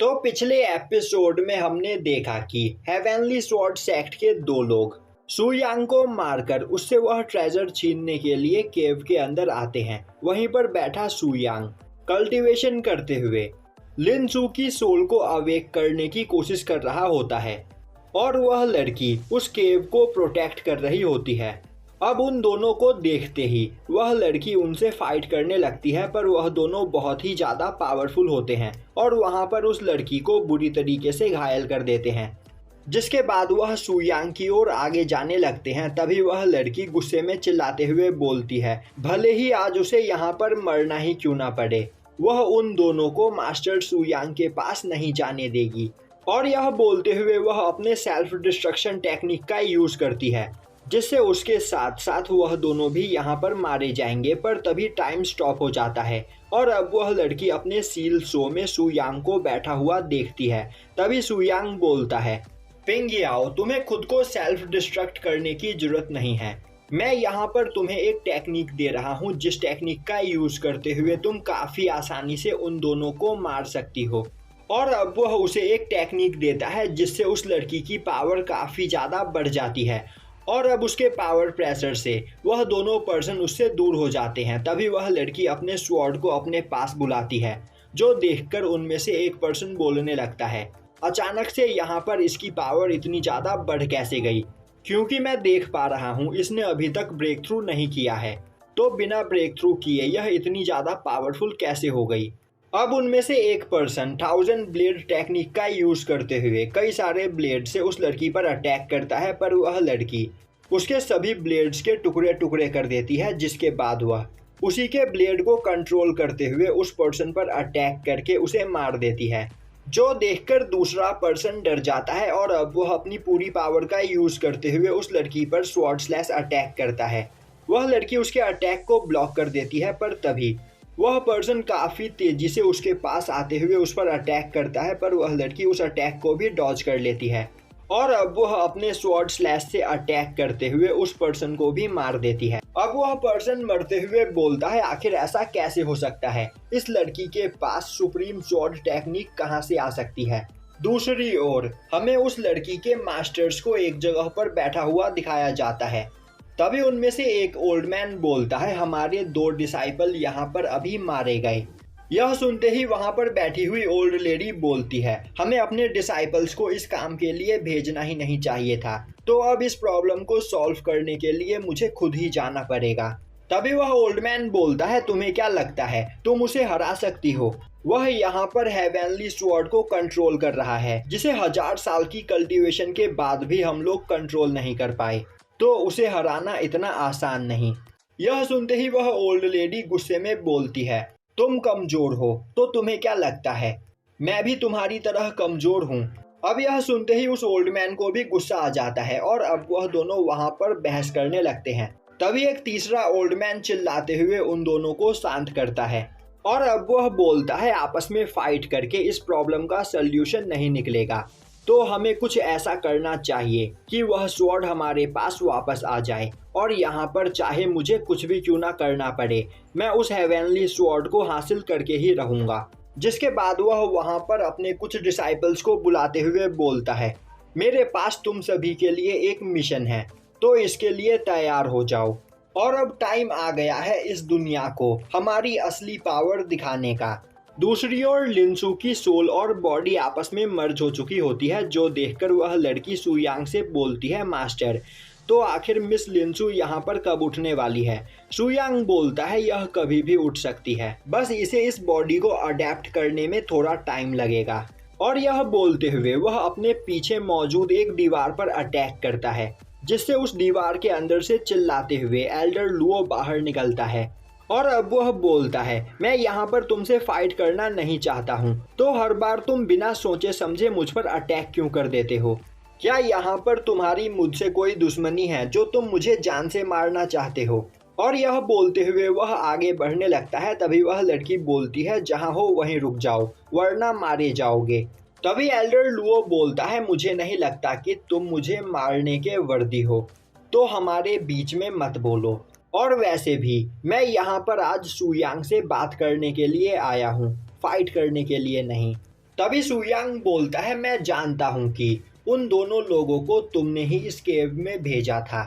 तो पिछले एपिसोड में हमने देखा कि हेवनली स्वॉर्ड सेक्ट के दो लोग सु यांग को मारकर उससे वह ट्रेजर छीनने के लिए केव के अंदर आते हैं। वहीं पर बैठा सु यांग कल्टीवेशन करते हुए लिन सू की सोल को अवेक करने की कोशिश कर रहा होता है और वह लड़की उस केव को प्रोटेक्ट कर रही होती है। अब उन दोनों को देखते ही वह लड़की उनसे फाइट करने लगती है, पर वह दोनों बहुत ही ज़्यादा पावरफुल होते हैं और वहां पर उस लड़की को बुरी तरीके से घायल कर देते हैं। जिसके बाद वह सु यांग की ओर आगे जाने लगते हैं। तभी वह लड़की गुस्से में चिल्लाते हुए बोलती है, भले ही आज उसे यहाँ पर मरना ही क्यों ना पड़े, वह उन दोनों को मास्टर सु यांग के पास नहीं जाने देगी। और यह बोलते हुए वह अपने सेल्फ डिस्ट्रक्शन टेक्निक का यूज करती है, जिससे उसके साथ साथ वह दोनों भी यहाँ पर मारे जाएंगे। पर तभी टाइम स्टॉप हो जाता है और अब वह लड़की अपने सील शो में सु यांग को बैठा हुआ देखती है। तभी सु यांग बोलता है, पिंग याओ, तुम्हें खुद को सेल्फ डिस्ट्रक्ट करने की जरूरत नहीं है। मैं यहाँ पर तुम्हें एक टेक्निक दे रहा हूँ, जिस टेक्निक का यूज करते हुए तुम काफी आसानी से उन दोनों को मार सकती हो। और अब वह उसे एक टेक्निक देता है जिससे उस लड़की की पावर काफी ज्यादा बढ़ जाती है और अब उसके पावर प्रेशर से वह दोनों पर्सन उससे दूर हो जाते हैं। तभी वह लड़की अपने स्वॉर्ड को अपने पास बुलाती है, जो देखकर उनमें से एक पर्सन बोलने लगता है, अचानक से यहाँ पर इसकी पावर इतनी ज़्यादा बढ़ कैसे गई, क्योंकि मैं देख पा रहा हूँ इसने अभी तक ब्रेक थ्रू नहीं किया है, तो बिना ब्रेक थ्रू किए यह इतनी ज़्यादा पावरफुल कैसे हो गई। अब उनमें से एक पर्सन 1000 ब्लेड टेक्निक का यूज करते हुए कई सारे ब्लेड से उस लड़की पर अटैक करता है, पर वह लड़की उसके सभी ब्लेड्स के टुकड़े टुकड़े कर देती है। जिसके बाद वह उसी के ब्लेड को कंट्रोल करते हुए उस पर्सन पर अटैक करके उसे मार देती है, जो देखकर दूसरा पर्सन डर जाता है और अब वह अपनी पूरी पावर का यूज करते हुए उस लड़की पर स्वॉर्ड स्लैश अटैक करता है। वह लड़की उसके अटैक को ब्लॉक कर देती है, पर तभी वह पर्सन काफ़ी तेज़ी से उसके पास आते हुए उस पर अटैक करता है, पर वह लड़की उस अटैक को भी डॉज कर लेती है और अब वह अपने स्वॉर्ड स्लैश से अटैक करते हुए उस पर्सन को भी मार देती है। अब वह पर्सन मरते हुए बोलता है, आखिर ऐसा कैसे हो सकता है, इस लड़की के पास सुप्रीम स्वॉर्ड टेक्निक कहां से आ सकती है। दूसरी ओर हमें उस लड़की के मास्टर्स को एक जगह पर बैठा हुआ दिखाया जाता है। तभी उनमें से एक ओल्ड मैन बोलता है, हमारे 2 डिसाइपल यहाँ पर अभी मारे गए। यह सुनते ही वहाँ पर बैठी हुई ओल्ड लेडी बोलती है, हमें अपने डिसाइपल्स को इस काम के लिए भेजना ही नहीं चाहिए था, तो अब इस प्रॉब्लम को सॉल्व करने के लिए मुझे खुद ही जाना पड़ेगा। तभी वह ओल्ड मैन बोलता है, तुम्हें क्या लगता है तुम उसे हरा सकती हो? वह यहाँ पर हेवनली स्वॉर्ड को कंट्रोल कर रहा है, जिसे 1000 साल की कल्टीवेशन के बाद भी हम लोग कंट्रोल नहीं कर पाए, तो उसे हराना इतना आसान नहीं। यह सुनते ही वह ओल्ड लेडी गुस्से में बोलती है, तुम कमजोर हो तो तुम्हें क्या लगता है मैं भी तुम्हारी तरह कमजोर हूँ। अब यह सुनते ही उस ओल्ड मैन को भी गुस्सा आ जाता है और अब वह दोनों वहाँ पर बहस करने लगते हैं। तभी एक तीसरा ओल्ड मैन चिल्लाते हुए उन दोनों को शांत करता है और अब वह बोलता है, आपस में फाइट करके इस प्रॉब्लम का सल्यूशन नहीं निकलेगा, तो हमें कुछ ऐसा करना चाहिए कि वह स्वॉर्ड हमारे पास वापस आ जाए और यहाँ पर चाहे मुझे कुछ भी क्यों ना करना पड़े, मैं उस हेवनली स्वॉर्ड को हासिल करके ही रहूँगा। जिसके बाद वह वहाँ पर अपने कुछ डिसाइपल्स को बुलाते हुए बोलता है, मेरे पास तुम सभी के लिए एक मिशन है, तो इसके लिए तैयार हो जाओ। और अब टाइम आ गया है इस दुनिया को हमारी असली पावर दिखाने का। दूसरी ओर लिन सू की सोल और बॉडी आपस में मर्ज हो चुकी होती है, जो देखकर वह लड़की सु यांग से बोलती है, मास्टर, तो आखिर मिस लिन सू यहाँ पर कब उठने वाली है? सु यांग बोलता है, यह कभी भी उठ सकती है, बस इसे इस बॉडी को अडेप्ट करने में थोड़ा टाइम लगेगा। और यह बोलते हुए वह अपने पीछे मौजूद एक दीवार पर अटैक करता है, जिससे उस दीवार के अंदर से चिल्लाते हुए एल्डर लुओ बाहर निकलता है और अब वह बोलता है, मैं यहाँ पर तुमसे फाइट करना नहीं चाहता हूँ, तो हर बार तुम बिना सोचे समझे मुझ पर अटैक क्यों कर देते हो? क्या यहाँ पर तुम्हारी मुझसे कोई दुश्मनी है जो तुम मुझे जान से मारना चाहते हो? और यह बोलते हुए वह आगे बढ़ने लगता है। तभी वह लड़की बोलती है, जहाँ हो वहीं रुक जाओ वरना मारे जाओगे। तभी एल्डर लुओ बोलता है, मुझे नहीं लगता कि तुम मुझे मारने के वर्दी हो, तो हमारे बीच में मत बोलो। और वैसे भी मैं यहाँ पर आज सु यांग से बात करने के लिए आया हूँ, फाइट करने के लिए नहीं। तभी सुयांग बोलता है, मैं जानता हूँ कि उन दोनों लोगों को तुमने ही इस केव में भेजा था।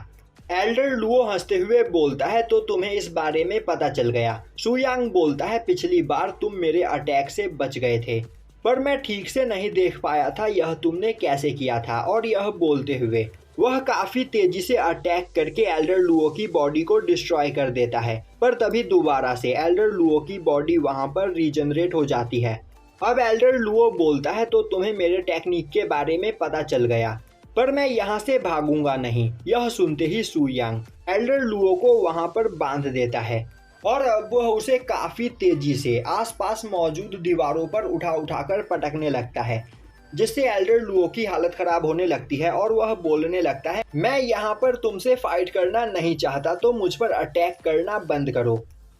एल्डर लुओ हंसते हुए बोलता है, तो तुम्हें इस बारे में पता चल गया। सुयांग बोलता है, पिछली बार तुम मेरे अटैक से बच गए थे, पर मैं ठीक से नहीं देख पाया था यह तुमने कैसे किया था। और यह बोलते हुए वह काफी तेजी से अटैक करके एल्डर लुओ की बॉडी को डिस्ट्रॉय कर देता है। पर तभी दोबारा से एल्डर लुओ की बॉडी वहां पर रीजनरेट हो जाती है। अब एल्डर लुओ बोलता है, तो तुम्हें मेरे टेक्निक के बारे में पता चल गया, पर मैं यहाँ से भागूंगा नहीं। यह सुनते ही सुयांग एल्डर लुओ को वहां पर बांध देता है और अब वह उसे काफी तेजी से आसपास मौजूद दीवारों पर उठाकर पटकने लगता है, जिससे एल्डर लुओ की हालत खराब होने लगती है और वह बोलने लगता है, मैं यहाँ पर तुमसे फाइट करना नहीं चाहता, तो मुझ पर अटैक करना बंद करो।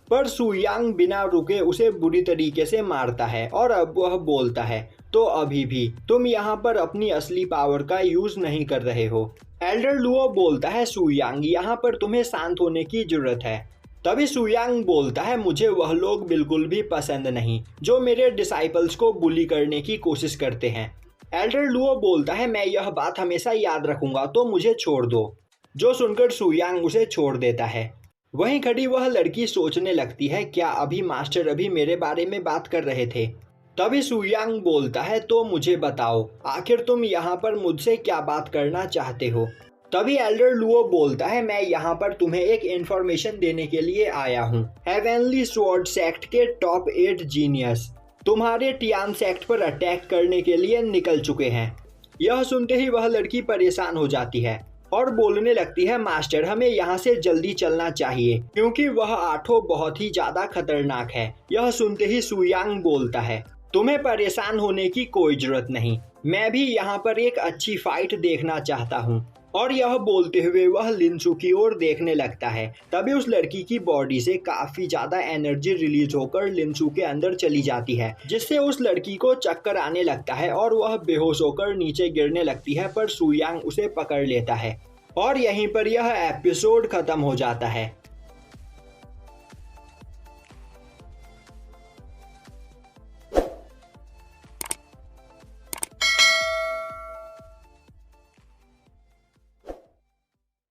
पर सुयांग बिना रुके उसे बुरी तरीके से मारता है और अब वह बोलता है, तो अभी भी तुम यहाँ पर अपनी असली पावर का यूज नहीं कर रहे हो। एल्डर लुओ बोलता है, सुयांग यहाँ पर तुम्हें शांत होने की जरूरत है। तभी सुयांग बोलता है, मुझे वह लोग बिल्कुल भी पसंद नहीं जो मेरे डिसाइपल्स को बुली करने की कोशिश करते हैं। एल्डर लुओ बोलता है, मैं यह बात हमेशा याद रखूंगा, तो मुझे छोड़ दो। जो सुनकर सुयांग उसे छोड़ देता है। वहीं खड़ी वह लड़की सोचने लगती है, क्या अभी मास्टर अभी मेरे बारे में बात कर रहे थे। तभी सुयांग बोलता है, तो मुझे बताओ आखिर तुम यहाँ पर मुझसे क्या बात करना चाहते हो। तभी एल्डर लुओ बोलता है, मैं यहाँ पर तुम्हें एक इन्फॉर्मेशन देने के लिए आया हूँ। हेवेनली स्वॉर्ड सेक्ट के टॉप 8 जीनियस तुम्हारे टियान सेक्ट पर अटैक करने के लिए निकल चुके हैं। यह सुनते ही वह लड़की परेशान हो जाती है और बोलने लगती है, मास्टर हमें यहाँ से जल्दी चलना चाहिए क्योंकि वह आठों बहुत ही ज्यादा खतरनाक है। यह सुनते ही सुयांग बोलता है, तुम्हें परेशान होने की कोई जरूरत नहीं, मैं भी यहाँ पर एक अच्छी फाइट देखना चाहता हूँ। और यह बोलते हुए वह लिनसू की ओर देखने लगता है। तभी उस लड़की की बॉडी से काफी ज्यादा एनर्जी रिलीज होकर लिनसू के अंदर चली जाती है, जिससे उस लड़की को चक्कर आने लगता है और वह बेहोश होकर नीचे गिरने लगती है। पर सुयांग उसे पकड़ लेता है और यहीं पर यह एपिसोड खत्म हो जाता है।